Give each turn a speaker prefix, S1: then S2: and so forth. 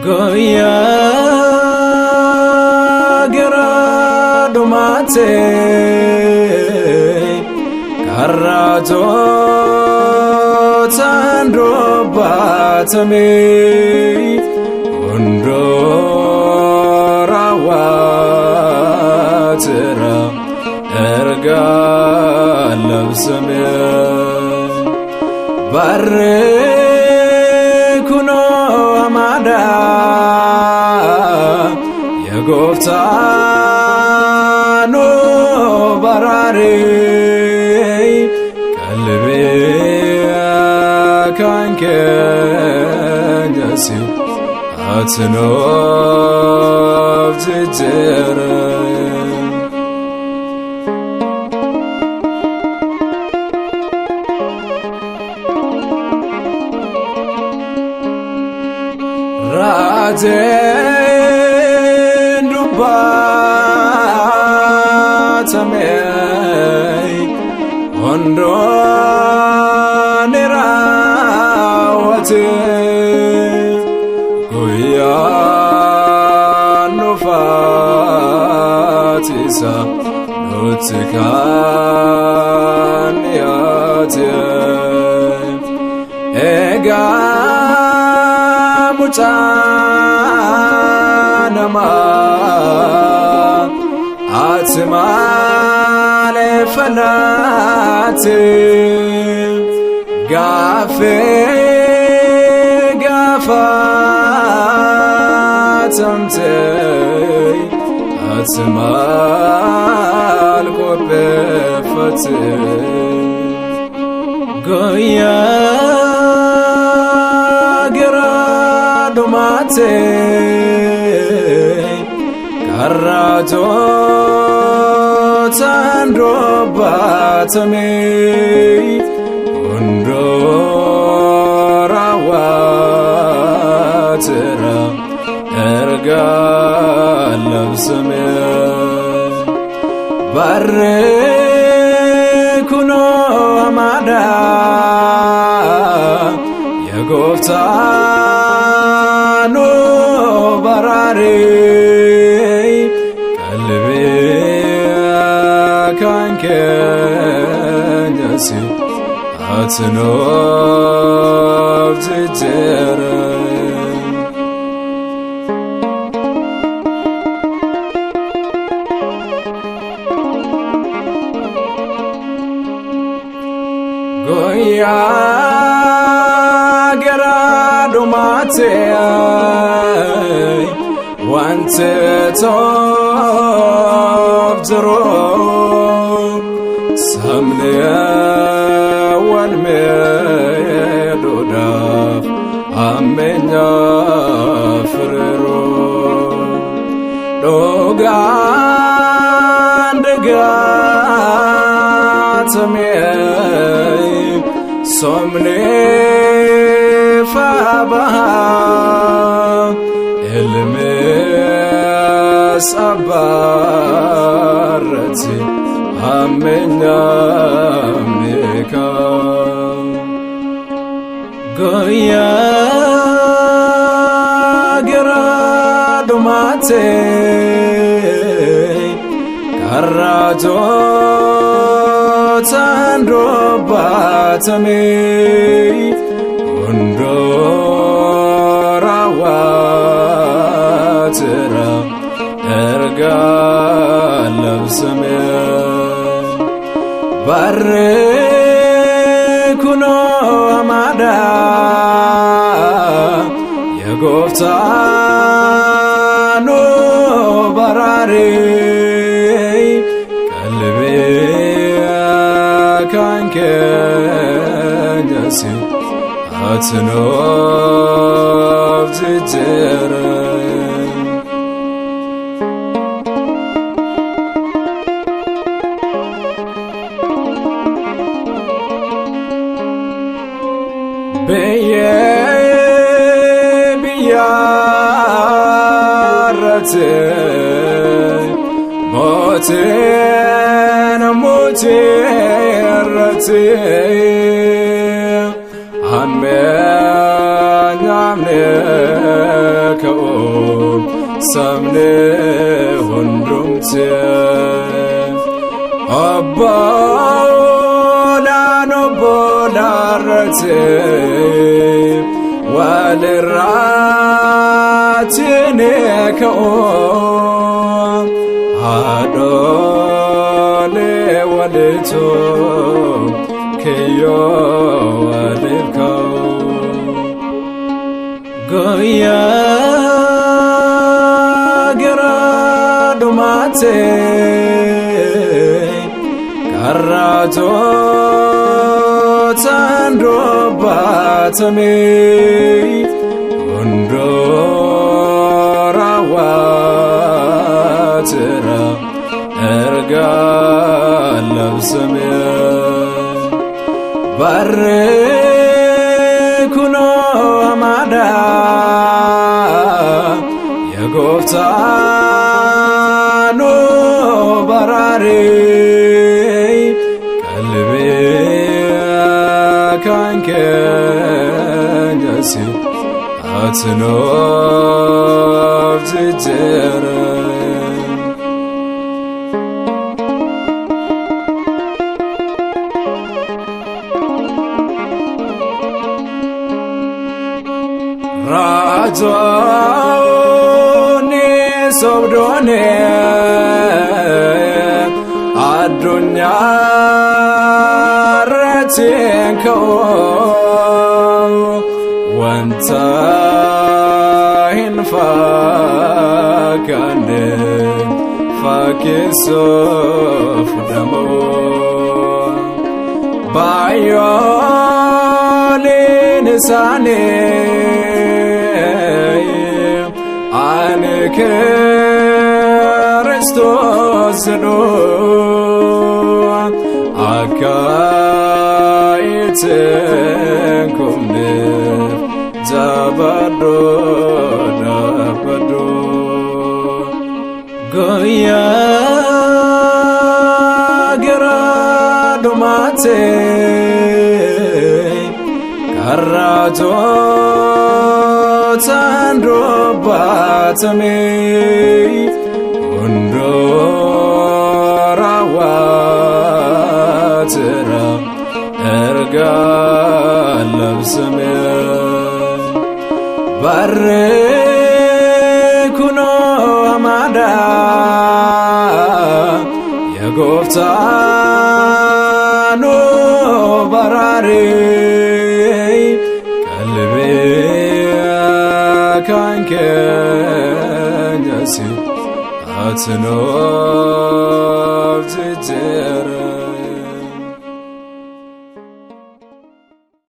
S1: Goya gerado mate karato tandro batame undo rawatera erga labsame barre kuno amada Goftano barare kalbe kanke jasi atno jere raje Ondo nerawate Goya no fatisa nutkan yate Ega mutanama atmale fanate gafe gafatamte atmal kopefate goya gerado mate karato tandro batame undo rawatera erga labsame barre kuno amada yagoftano barare kanke jasi atno jere Goya gerado mate wante top zero Samne walme doda amenya frero doga ndega tame somne faba elme sabarati amenya meka Goya gerado mate karato tandro batame undo rawatera erga labsame barre kuno amada yagoftano barare kalbe kanke jasi atno jere beye biyarate mote rate amen amen ka walirratine ka'o adole walito keyo walifkao goya geradumate karato tandrobatame undorawatera ergalabsame barekuno amada yegoftano barare kalbe kankanyasi atnof jijere rajone sobdone adunya ratenko wanta hinfa kande fakiso fudamo bayolin sane ane Kristos no akaiten kumne zabado dabado goya geradumate karato tandrobatame undorawatera ergalabsame barekuno amada yegoftano barare kalbe kankanyasi atnof jijere